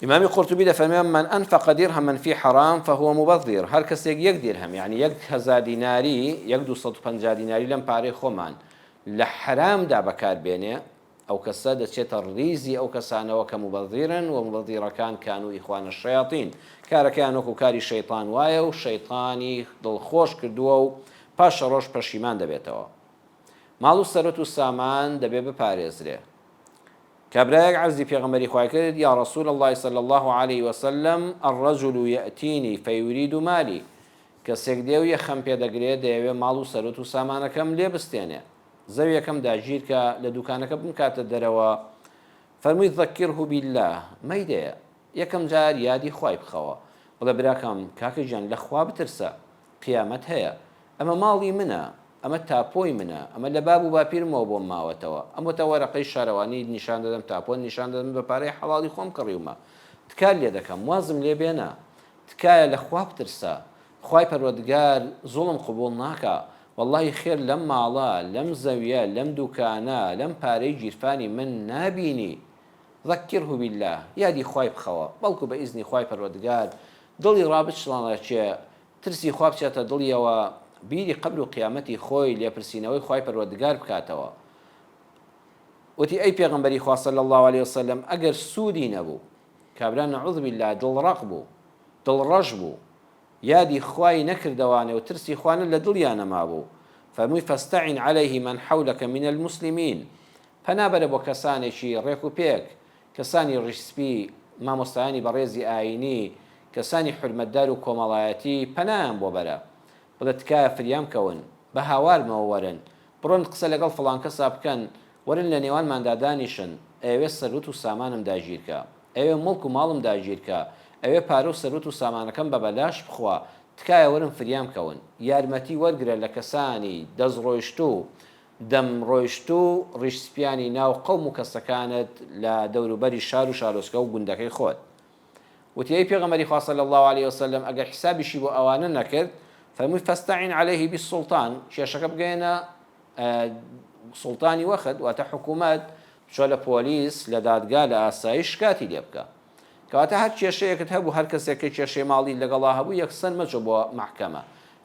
إمام قرطبي دفرمي من أنفق درهما في حرام فهو مبذر. هر کس یک درهم يعني 1000 دیناری 1250 دیناری لم پاره خومان لحرام دا بكار بينه أو كسادة شتر ريزي أو كسانه وكمبذرا ومبذر كانوا إخوان الشياطين كانوا كاري الشيطان وايو الشيطاني ضل خوش كردوو باش روش پشیمان دەبێتەوە. ماڵ و سەرەت و سامان دەبێ بپارێزرێ. کابرایەک عەرزی پێغەمبەری خوا کرد یا رسول الله صلى الله عليه وسلم الرجل يأتيني فيريد مالي. کەسێک دێ و یەخەم پێدەگرێت دەیەوێ ماڵ و سەرەت و سامانەکەم لێ بستێنێ. زەویەکەم داگیر کە لە دوکانەکە بمکاتە دەرەوە. فەرمووی ذەکیره بالله مەیدەیە یەکەم جار یادی خوای بخەوە بڵێ براکەم کاکە گیان لە خوا بترسە قیامەت هەیە ئەمە ماڵی منە ئەمە تاپۆی منە ئەمە لە باب و باپیرمەوە بۆم ماوەتەوە ئەمە تە وەرەقەی شارەوانی نیشان دەدەم تاپۆن نیشان دەدەم بە پارەی حەڵاڵی خۆم کڕیومە تکار لێ دەکەم وازم لێ بێنە تکایە لە خوا بترسە خوای پەروەردگار زوڵم قبوڵ ناکە والله خێر لەم ماڵە لەم زەویە لەم دوکانە لەم پارەی گیرفانی من نابینی ذەکیره بالله یادی خوای بخەوە بەڵکو بە ئیزنی خوای پەروەردگار دڵی ڕابچڵانەچێ ترسی خوا بچێتە دڵیەوە بیری قبر و قیامەتی خۆی لێپرسینەوەی خوای پەروەردگار بکاتەوە. وتی ئەی پێغەمبەری خوا صلی الله عليه وسلم ئەگەر سوودی نەبوو کابرا نەعوذ بالله دڵڕەق بوو دڵڕەش بوو یادی خوای نەکردەوانێ و ترسی خوانە لە دڵیان نەمابوو فەرمووی فاستعن عليه من حولك من المسلمين پەنابەرە بۆ کەسانێکی ڕێک و پێک کەسانی ڕیشسپی مامۆستایانی بەڕێزی ئاینی کەسانی حرمەتدار و کۆمەڵایەتی پەنایان بۆ بەرە بڵێ تکایە فریام کەون بە هاوارمەوە وەرن بڕۆن قسە لەگەڵ فڵان کەسا بکەن وەرن لە نێوانماندا دانیشن ئەوێ سەروت و سامانم داگیرکە ئەوێ مڵک و ماڵم داگیرکە ئەوێ پارە و سەروت و سامانەکەم بە بەلاش بخوا تکایە وەرن فریام کەون یارمەتی وەرگرە لە کەسانی دەستڕۆیشت و دەمڕۆیشت و ڕیشسپیانی ناو قەوم و کەسەکانت لە دەوروبەری شار و شارۆچکە و گوندەکەی خۆت. وتی ئەی پێغەمبەری خوا صلی الله عليه وسلم ئەگەر حسابیشی بۆ ئەوانە نەکرد فەرمووی فاستعن عليه بالسلطان کێشەکە بگەێنە سوڵتانی وەخت واتە حکوومەت چۆ لە پۆلیس لە دادگا لە ئاسایش شکاتی لێ بکە کەواتە هەر کێشەیەکت هەبوو هەر کەسێکی کێشەی ماڵی لەگەڵا هەبوو یەکسەر مەچۆ بۆ محکەمە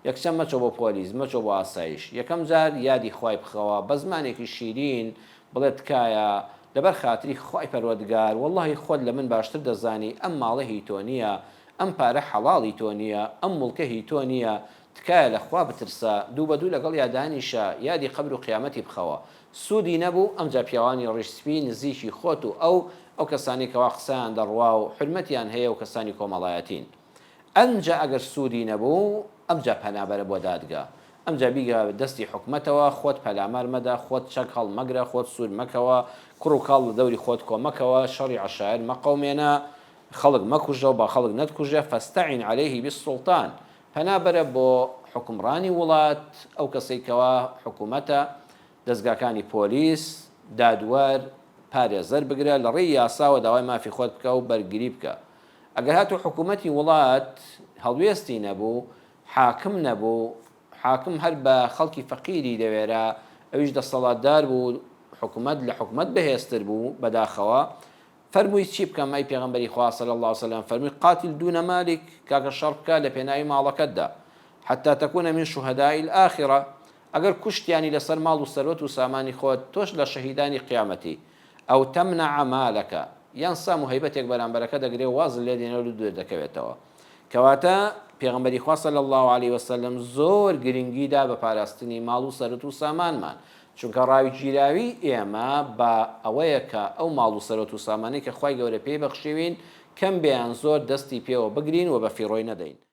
یەکسەر مەچۆ بۆ پۆلیس مەچۆ بۆ ئاسایش یەکەم جار یادی خوای بخەوە بە زمانێکی شیرین بڵێت تکایە لەبەر خاتری خوای پەروەردگار واللهی خۆت لە من باشتر دەزانی ئەم ماڵە هی تۆ نییە ئەم پارە حەڵاڵی تۆ نییە ئەم مڵکە هی تۆ نییە تکایە لە خوا بترسە دوو بە دوو لەگەڵ یادانیشە یادی قبر و قیامەتی بخەوە سوودی نەبوو ئەمجا پیاوانی ڕیشسپی نزیکی خۆت و ئەو کەسانی کەوا قسەیان دەڕوا و حرمەتیان هەیە و کەسانی کۆمەڵایەتین ئەمجا ئەگەر سوودی نەبوو ئەمجا پەنابەرە بۆ دادگا ئەمجا بیگە دەستی حکومەتەوە خۆت پەلامار مەدە خۆت چەک هەڵ مەگرە خۆت سوود مەکەوە کوڕ و کاڵ لە دەوری خۆت کۆمەکەوە شەڕی عەشایر مەقەومێنە خەڵک مەکوژە و با خەڵک نەتکوژە فاستعن عليه بالسلطان پەنابەرە بۆ حکمڕانی وڵات ئەو کەسێکەوە حکوومەتە دەستگاکانی پۆلیس دادوەر پارێزەر بگرە لە ڕێی یاساوە داوای مافی خۆت بکە و بەرگری بکە ئەگەر هاتو حکوومەتی وڵات هەڵوێستی نەبوو حاکم نەبوو حاکم هەر بە خەڵکی فەقیری دەوێرە ئەویش دەسەڵاتدار بوو حکوومەت لە حکوومەت بەهێزتر بوو بەداخەوە فەرمووی چی بکەم ئەی پێغەمبەری خوا صلی الله عليه وسلم فەرمووی قاتل دون مالک کاکە شەڕ بکە لە پێناوی ماڵەکەتدا حتى تكون من شهداء الآخرة ئەگەر کوشتیانی لەسەر ماڵ و سەروەت و سامانی خۆت تۆش لە شەهیدانی قیامەتی ئەو تەمنع مالەکە یان سام و هەیبەتێک بەرامبەرەکە دەگرێ وازن لێ دێنە و دوور دەکەوێتەوە کەواتە پێغەمبەری خوا صلی الله عليه وسلم زۆر گرنگیدا بە پاراستنی ماڵ و سەروەت و سامانمان چونکە ڕاوی گیراوی ئێمە بە ئەوەیە کە ئەو ماڵ و سەروەت و سامانەی کە خوای گەورە پێی بەخشیوین کەم بێیان زۆر دەستی پێوە بگرین و بە فیڕۆی نەدەین